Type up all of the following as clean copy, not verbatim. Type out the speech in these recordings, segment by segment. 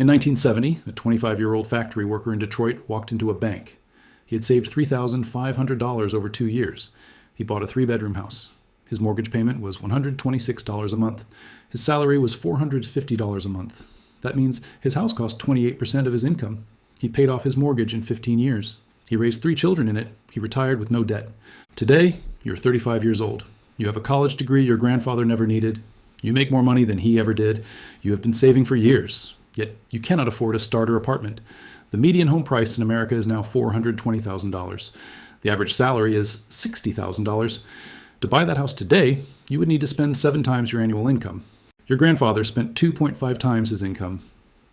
In 1970, a 25-year-old factory worker in Detroit walked into a bank. He had saved $3,500 over 2 years. He bought a 3-bedroom house. His mortgage payment was $126 a month. His salary was $450 a month. That means his house cost 28% of his income. He paid off his mortgage in 15 years. He raised 3 children in it. He retired with no debt. Today, you're 35 years old. You have a college degree your grandfather never needed. You make more money than he ever did. You have been saving for years. Yet you cannot afford a starter apartment. The median home price in America is now $420,000. The average salary is $60,000. To buy that house today, you would need to spend 7 times your annual income. Your grandfather spent 2.5 times his income.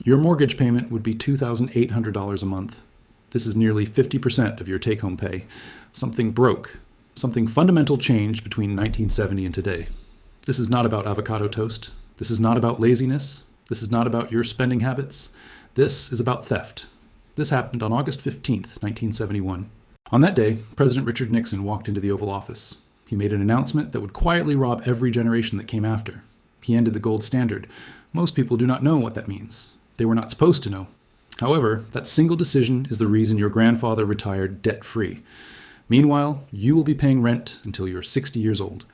Your mortgage payment would be $2,800 a month. This is nearly 50% of your take-home pay. Something broke. Something fundamental changed between 1970 and today. This is not about avocado toast. This is not about laziness. This is not about your spending habits. This is about theft. This happened on August 15th, 1971. On that day, President Richard Nixon walked into the Oval Office. He made an announcement that would quietly rob every generation that came after. He ended the gold standard. Most people do not know what that means. They were not supposed to know. However, that single decision is the reason your grandfather retired debt-free. Meanwhile, you will be paying rent until you're 60 years old.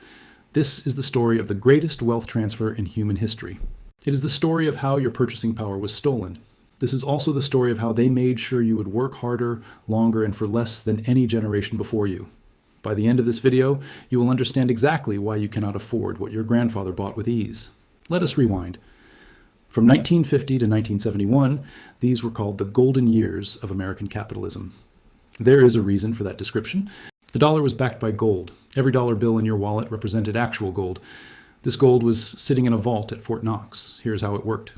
This is the story of the greatest wealth transfer in human history. It is the story of how your purchasing power was stolen. This is also the story of how they made sure you would work harder, longer, and for less than any generation before you. By the end of this video, you will understand exactly why you cannot afford what your grandfather bought with ease. Let us rewind. From 1950 to 1971, these were called the golden years of American capitalism. There is a reason for that description. The dollar was backed by gold. Every dollar bill in your wallet represented actual gold. This gold was sitting in a vault at Fort Knox. Here's how it worked.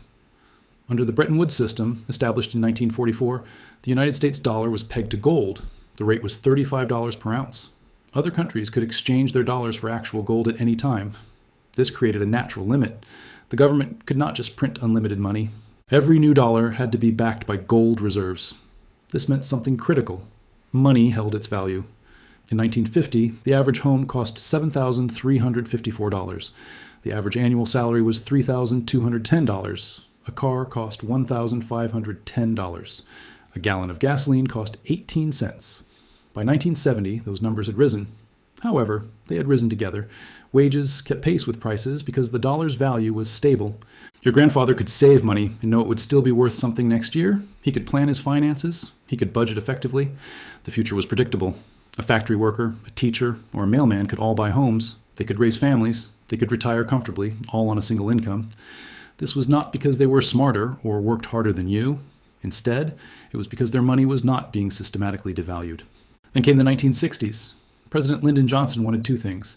Under the Bretton Woods system, established in 1944, the United States dollar was pegged to gold. The rate was $35 per ounce. Other countries could exchange their dollars for actual gold at any time. This created a natural limit. The government could not just print unlimited money. Every new dollar had to be backed by gold reserves. This meant something critical. Money held its value. In 1950, the average home cost $7,354. The average annual salary was $3,210. A car cost $1,510. A gallon of gasoline cost 18 cents. By 1970, those numbers had risen. However, they had risen together. Wages kept pace with prices because the dollar's value was stable. Your grandfather could save money and know it would still be worth something next year. He could plan his finances. He could budget effectively. The future was predictable. A factory worker, a teacher, or a mailman could all buy homes. They could raise families. They could retire comfortably, all on a single income. This was not because they were smarter or worked harder than you. Instead, it was because their money was not being systematically devalued. Then came the 1960s. President Lyndon Johnson wanted 2 things.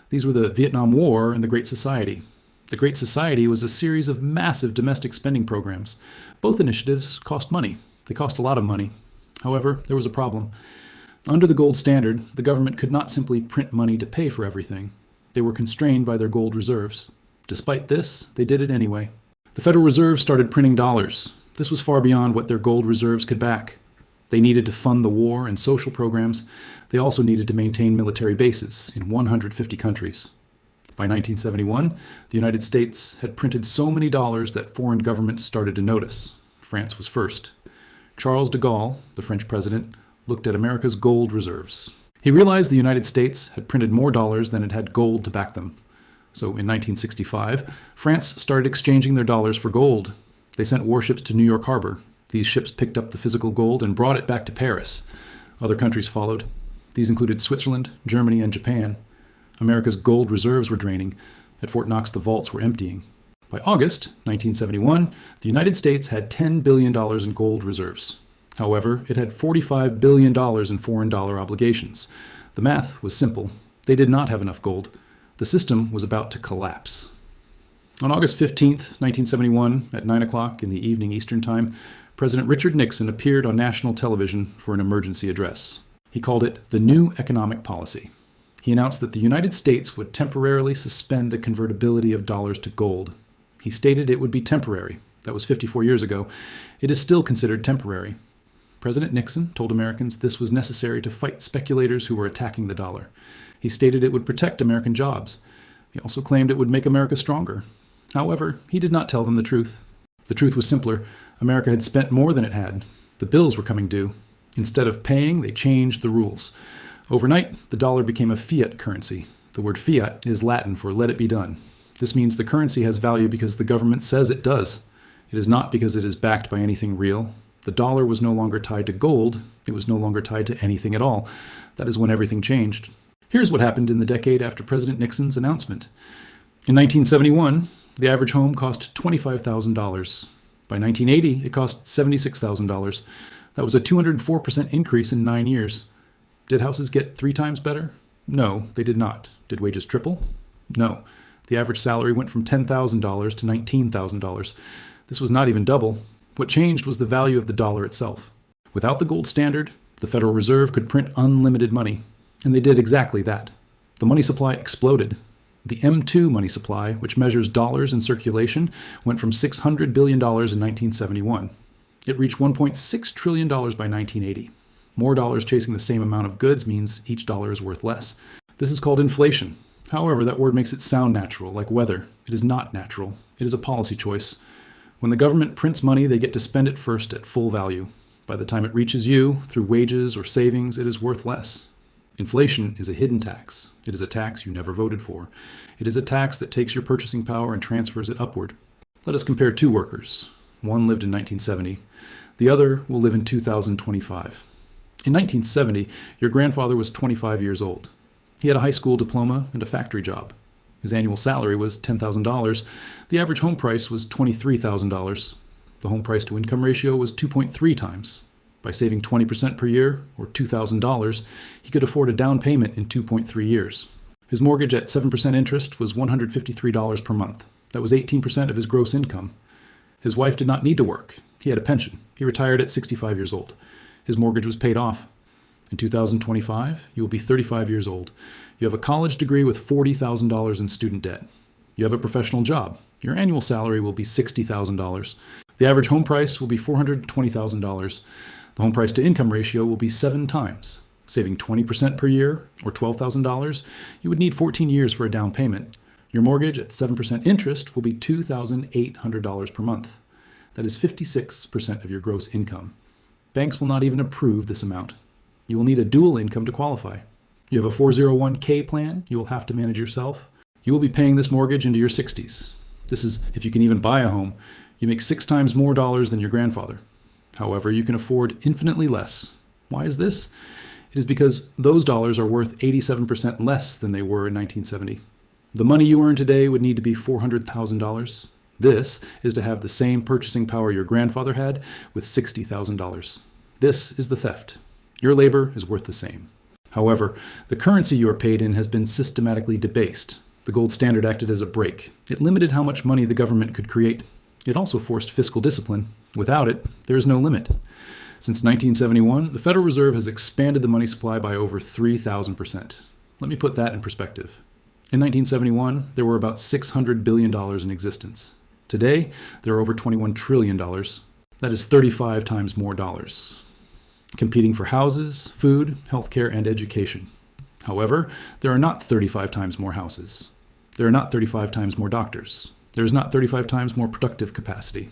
These were the Vietnam War and the Great Society. The Great Society was a series of massive domestic spending programs. Both initiatives cost money. They cost a lot of money. However, there was a problem. Under the gold standard, the government could not simply print money to pay for everything. They were constrained by their gold reserves. Despite this, they did it anyway. The Federal Reserve started printing dollars. This was far beyond what their gold reserves could back. They needed to fund the war and social programs. They also needed to maintain military bases in 150 countries. By 1971, the United States had printed so many dollars that foreign governments started to notice. France was first. Charles de Gaulle, the French president, looked at America's gold reserves. He realized the United States had printed more dollars than it had gold to back them. So in 1965, France started exchanging their dollars for gold. They sent warships to New York Harbor. These ships picked up the physical gold and brought it back to Paris. Other countries followed. These included Switzerland, Germany, and Japan. America's gold reserves were draining. At Fort Knox, the vaults were emptying. By August 1971, the United States had $10 billion in gold reserves. However, it had $45 billion in foreign dollar obligations. The math was simple. They did not have enough gold. The system was about to collapse. On August 15th, 1971, at 9 o'clock in the evening Eastern Time, President Richard Nixon appeared on national television for an emergency address. He called it the New Economic Policy. He announced that the United States would temporarily suspend the convertibility of dollars to gold. He stated it would be temporary. That was 54 years ago. It is still considered temporary. President Nixon told Americans this was necessary to fight speculators who were attacking the dollar. He stated it would protect American jobs. He also claimed it would make America stronger. However, he did not tell them the truth. The truth was simpler. America had spent more than it had. The bills were coming due. Instead of paying, they changed the rules. Overnight, the dollar became a fiat currency. The word fiat is Latin for let it be done. This means the currency has value because the government says it does. It is not because it is backed by anything real. The dollar was no longer tied to gold. It was no longer tied to anything at all. That is when everything changed. Here's what happened in the decade after President Nixon's announcement. In 1971, the average home cost $25,000. By 1980, it cost $76,000. That was a 204% increase in 9 years. Did houses get 3 times better? No, they did not. Did wages triple? No. The average salary went from $10,000 to $19,000. This was not even double. What changed was the value of the dollar itself. Without the gold standard, the Federal Reserve could print unlimited money. And they did exactly that. The money supply exploded. The M2 money supply, which measures dollars in circulation, went from $600 billion in 1971. It reached $1.6 trillion by 1980. More dollars chasing the same amount of goods means each dollar is worth less. This is called inflation. However, that word makes it sound natural, like weather. It is not natural. It is a policy choice. When the government prints money, they get to spend it first at full value. By the time it reaches you, through wages or savings, it is worth less. Inflation is a hidden tax. It is a tax you never voted for. It is a tax that takes your purchasing power and transfers it upward. Let us compare 2 workers. One lived in 1970. The other will live in 2025. In 1970, your grandfather was 25 years old. He had a high school diploma and a factory job. His annual salary was $10,000. The average home price was $23,000. The home price to income ratio was 2.3 times. By saving 20% per year, or $2,000, he could afford a down payment in 2.3 years. His mortgage at 7% interest was $153 per month. That was 18% of his gross income. His wife did not need to work. He had a pension. He retired at 65 years old. His mortgage was paid off. In 2025, you will be 35 years old. You have a college degree with $40,000 in student debt. You have a professional job. Your annual salary will be $60,000. The average home price will be $420,000. The home price to income ratio will be 7 times. Saving 20% per year, or $12,000, you would need 14 years for a down payment. Your mortgage at 7% interest will be $2,800 per month. That is 56% of your gross income. Banks will not even approve this amount. You will need a dual income to qualify. You have a 401k plan you will have to manage yourself. You will be paying this mortgage into your 60s. This is if you can even buy a home. You make 6 times more dollars than your grandfather. However, you can afford infinitely less. Why is this? It is because those dollars are worth 87% less than they were in 1970. The money you earn today would need to be $400,000. This is to have the same purchasing power your grandfather had with $60,000. This is the theft. Your labor is worth the same. However, the currency you are paid in has been systematically debased. The gold standard acted as a brake. It limited how much money the government could create. It also forced fiscal discipline. Without it, there is no limit. Since 1971, the Federal Reserve has expanded the money supply by over 3,000%. Let me put that in perspective. In 1971, there were about $600 billion in existence. Today, there are over $21 trillion. That is 35 times more dollars, competing for houses, food, healthcare, and education. However, there are not 35 times more houses. There are not 35 times more doctors. There is not 35 times more productive capacity.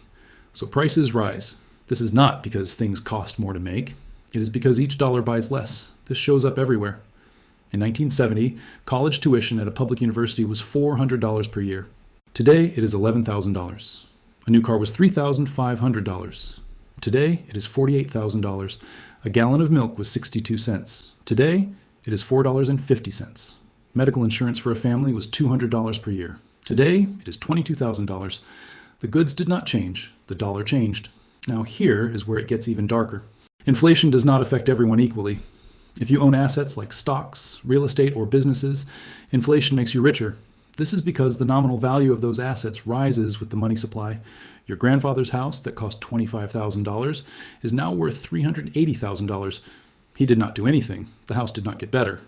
So prices rise. This is not because things cost more to make. It is because each dollar buys less. This shows up everywhere. In 1970, college tuition at a public university was $400 per year. Today, it is $11,000. A new car was $3,500. Today, it is $48,000. A gallon of milk was 62 cents. Today, it is $4.50. Medical insurance for a family was $200 per year. Today, it is $22,000. The goods did not change. The dollar changed. Now here is where it gets even darker. Inflation does not affect everyone equally. If you own assets like stocks, real estate, or businesses, inflation makes you richer. This is because the nominal value of those assets rises with the money supply. Your grandfather's house that cost $25,000 is now worth $380,000. He did not do anything. The house did not get better.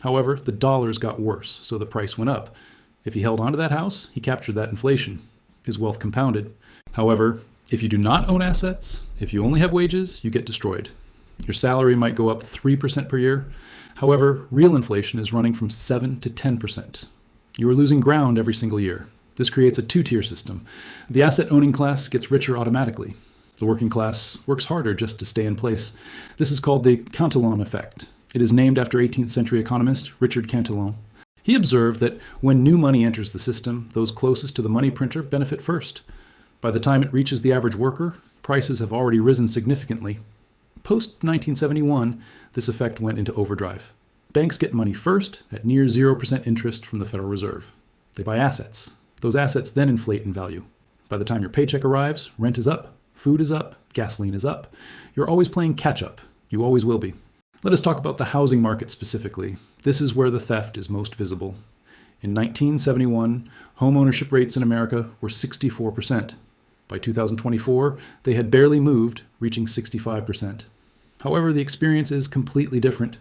However, the dollars got worse, so the price went up. If he held onto that house, he captured that inflation. His wealth compounded. However, if you do not own assets, if you only have wages, you get destroyed. Your salary might go up 3% per year. However, real inflation is running from 7 to 10%. You are losing ground every single year. This creates a 2-tier system. The asset-owning class gets richer automatically. The working class works harder just to stay in place. This is called the Cantillon effect. It is named after 18th century economist Richard Cantillon. He observed that when new money enters the system, those closest to the money printer benefit first. By the time it reaches the average worker, prices have already risen significantly. Post-1971, this effect went into overdrive. Banks get money first at near 0% interest from the Federal Reserve. They buy assets. Those assets then inflate in value. By the time your paycheck arrives, rent is up, food is up, gasoline is up. You're always playing catch-up. You always will be. Let us talk about the housing market specifically. This is where the theft is most visible. In 1971, home ownership rates in America were 64%. By 2024, they had barely moved, reaching 65%. However, the experience is completely different.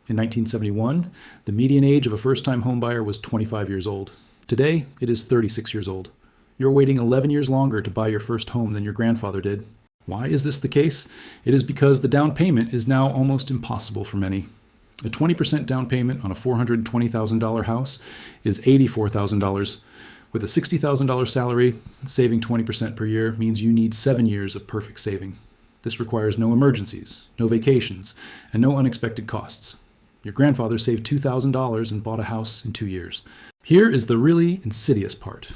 In 1971, the median age of a first-time homebuyer was 25 years old. Today, it is 36 years old. You're waiting 11 years longer to buy your first home than your grandfather did. Why is this the case? It is because the down payment is now almost impossible for many. A 20% down payment on a $420,000 house is $84,000. With a $60,000 salary, saving 20% per year means you need 7 years of perfect saving. This requires no emergencies, no vacations, and no unexpected costs. Your grandfather saved $2,000 and bought a house in 2 years. Here is the really insidious part.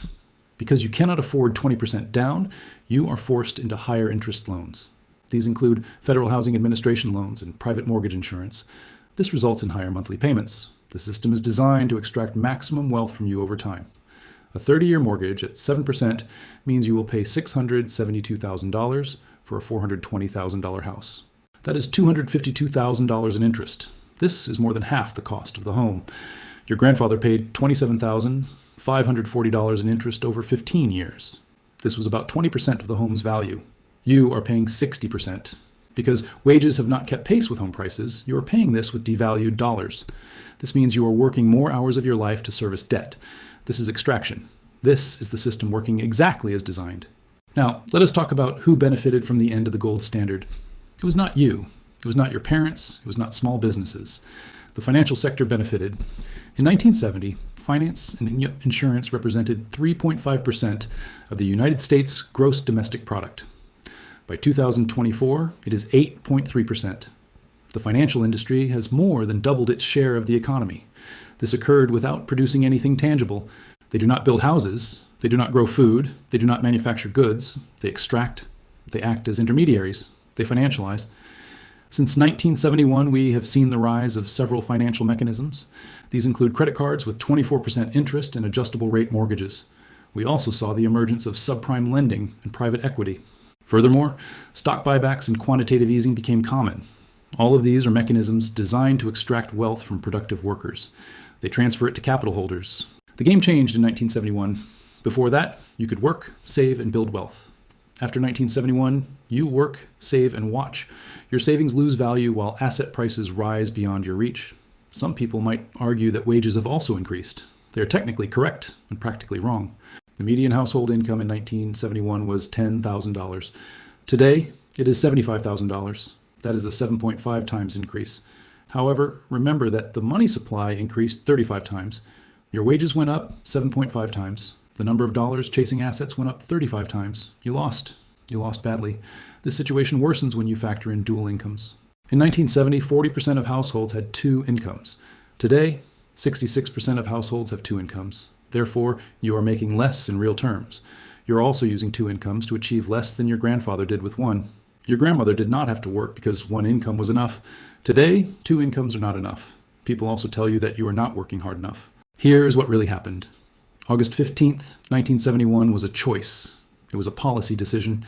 Because you cannot afford 20% down, you are forced into higher interest loans. These include Federal Housing Administration loans and private mortgage insurance. This results in higher monthly payments. The system is designed to extract maximum wealth from you over time. A 30-year mortgage at 7% means you will pay $672,000 for a $420,000 house. That is $252,000 in interest. This is more than half the cost of the home. Your grandfather paid $27,540 in interest over 15 years. This was about 20% of the home's value. You are paying 60%. Because wages have not kept pace with home prices, you are paying this with devalued dollars. This means you are working more hours of your life to service debt. This is extraction. This is the system working exactly as designed. Now, let us talk about who benefited from the end of the gold standard. It was not you. It was not your parents. It was not small businesses. The financial sector benefited. In 1970, finance and insurance represented 3.5% of the United States gross domestic product. By 2024, it is 8.3%. The financial industry has more than doubled its share of the economy. This occurred without producing anything tangible. They do not build houses. They do not grow food. They do not manufacture goods. They extract. They act as intermediaries. They financialize. Since 1971, we have seen the rise of several financial mechanisms. These include credit cards with 24% interest and adjustable rate mortgages. We also saw the emergence of subprime lending and private equity. Furthermore, stock buybacks and quantitative easing became common. All of these are mechanisms designed to extract wealth from productive workers. They transfer it to capital holders. The game changed in 1971. Before that, you could work, save, and build wealth. After 1971, you work, save, and watch. Your savings lose value while asset prices rise beyond your reach. Some people might argue that wages have also increased. They are technically correct and practically wrong. The median household income in 1971 was $10,000. Today, it is $75,000. That is a 7.5 times increase. However, remember that the money supply increased 35 times. Your wages went up 7.5 times. The number of dollars chasing assets went up 35 times. You lost. You lost badly. This situation worsens when you factor in dual incomes. In 1970, 40% of households had 2 incomes. Today, 66% of households have 2 incomes. Therefore, you are making less in real terms. You're also using 2 incomes to achieve less than your grandfather did with 1. Your grandmother did not have to work because 1 income was enough. Today, 2 incomes are not enough. People also tell you that you are not working hard enough. Here is what really happened. August 15th, 1971 was a choice. It was a policy decision.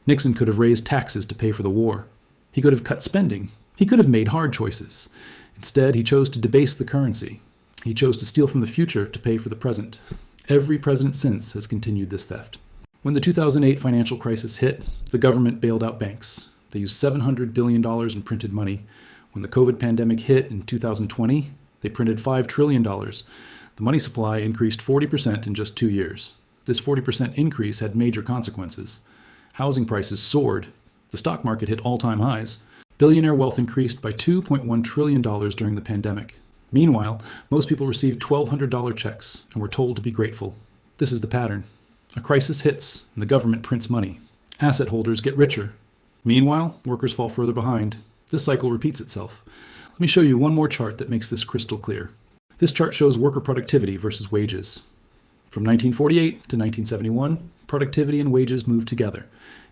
Nixon could have raised taxes to pay for the war. He could have cut spending. He could have made hard choices. Instead, he chose to debase the currency. He chose to steal from the future to pay for the present. Every president since has continued this theft. When the 2008 financial crisis hit, the government bailed out banks. They used $700 billion in printed money. When the COVID pandemic hit in 2020, they printed $5 trillion. The money supply increased 40% in just 2 years. This 40% increase had major consequences. Housing prices soared. The stock market hit all-time highs. Billionaire wealth increased by $2.1 trillion during the pandemic. Meanwhile, most people received $1,200 checks and were told to be grateful. This is the pattern. A crisis hits, and the government prints money. Asset holders get richer. Meanwhile, workers fall further behind. This cycle repeats itself. Let me show you one more chart that makes this crystal clear. This chart shows worker productivity versus wages. From 1948 to 1971, productivity and wages moved together.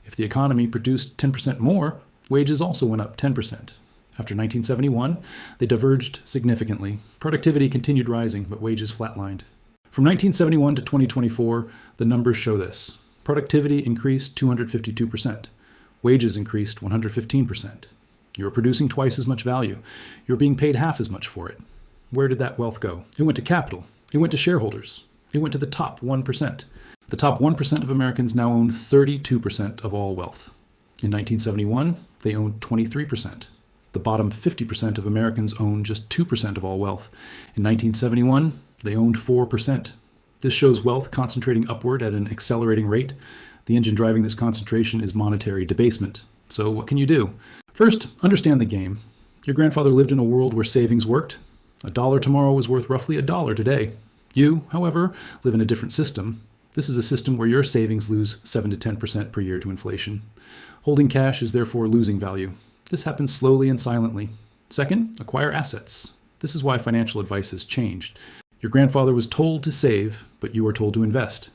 If the economy produced 10% more, wages also went up 10%. After 1971, they diverged significantly. Productivity continued rising, but wages flatlined. From 1971 to 2024, the numbers show this. Productivity increased 252%. Wages increased 115%. You're producing twice as much value. You're being paid half as much for it. Where did that wealth go? It went to capital. It went to shareholders. It went to the top 1%. The top 1% of Americans now own 32% of all wealth. In 1971, they owned 23%. The bottom 50% of Americans own just 2% of all wealth. In 1971, they owned 4%. This shows wealth concentrating upward at an accelerating rate. The engine driving this concentration is monetary debasement. So what can you do? First, understand the game. Your grandfather lived in a world where savings worked. $1 tomorrow was worth roughly $1 today. You, however, live in a different system. This is a system where your savings lose 7 to 10% per year to inflation. Holding cash is therefore losing value. This happens slowly and silently. Second, acquire assets. This is why financial advice has changed. Your grandfather was told to save, but you are told to invest.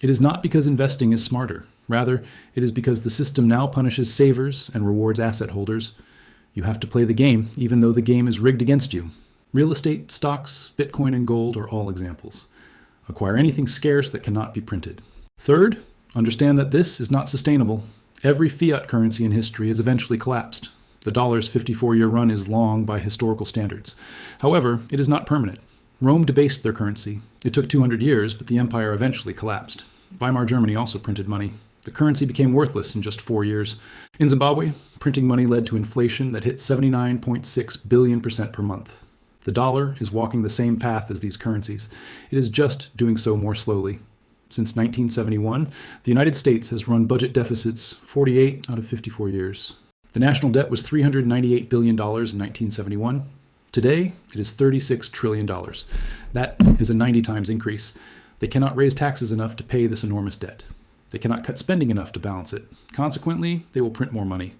It is not because investing is smarter. Rather, it is because the system now punishes savers and rewards asset holders. You have to play the game, even though the game is rigged against you. Real estate, stocks, Bitcoin, and gold are all examples. Acquire anything scarce that cannot be printed. Third, understand that this is not sustainable. Every fiat currency in history has eventually collapsed. The dollar's 54-year run is long by historical standards. However, it is not permanent. Rome debased their currency. It took 200 years, but the empire eventually collapsed. Weimar Germany also printed money. The currency became worthless in just 4 years. In Zimbabwe, printing money led to inflation that hit 79.6 billion% per month. The dollar is walking the same path as these currencies. It is just doing so more slowly. Since 1971, the United States has run budget deficits 48 out of 54 years. The national debt was $398 billion in 1971. Today, it is $36 trillion. That is a 90 times increase. They cannot raise taxes enough to pay this enormous debt. They cannot cut spending enough to balance it. Consequently, they will print more money.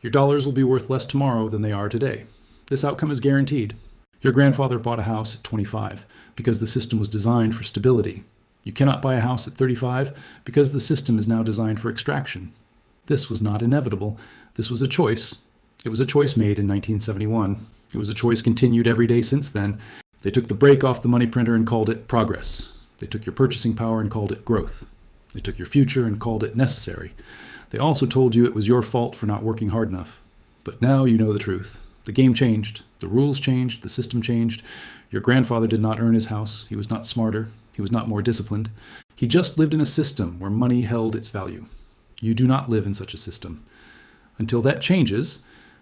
Your dollars will be worth less tomorrow than they are today. This outcome is guaranteed. Your grandfather bought a house at 25 because the system was designed for stability. You cannot buy a house at 35 because the system is now designed for extraction. This was not inevitable. This was a choice. It was a choice made in 1971. It was a choice continued every day since then. They took the brake off the money printer and called it progress. They took your purchasing power and called it growth. They took your future and called it necessary. They also told you it was your fault for not working hard enough. But now you know the truth. The game changed. The rules changed. The system changed. Your grandfather did not earn his house. He was not smarter. He was not more disciplined. He just lived in a system where money held its value. You do not live in such a system. Until that changes,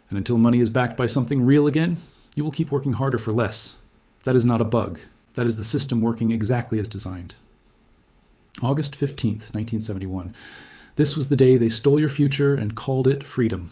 and until money is backed by something real again, you will keep working harder for less. That is not a bug. That is the system working exactly as designed. August 15th, 1971. This was the day they stole your future and called it freedom.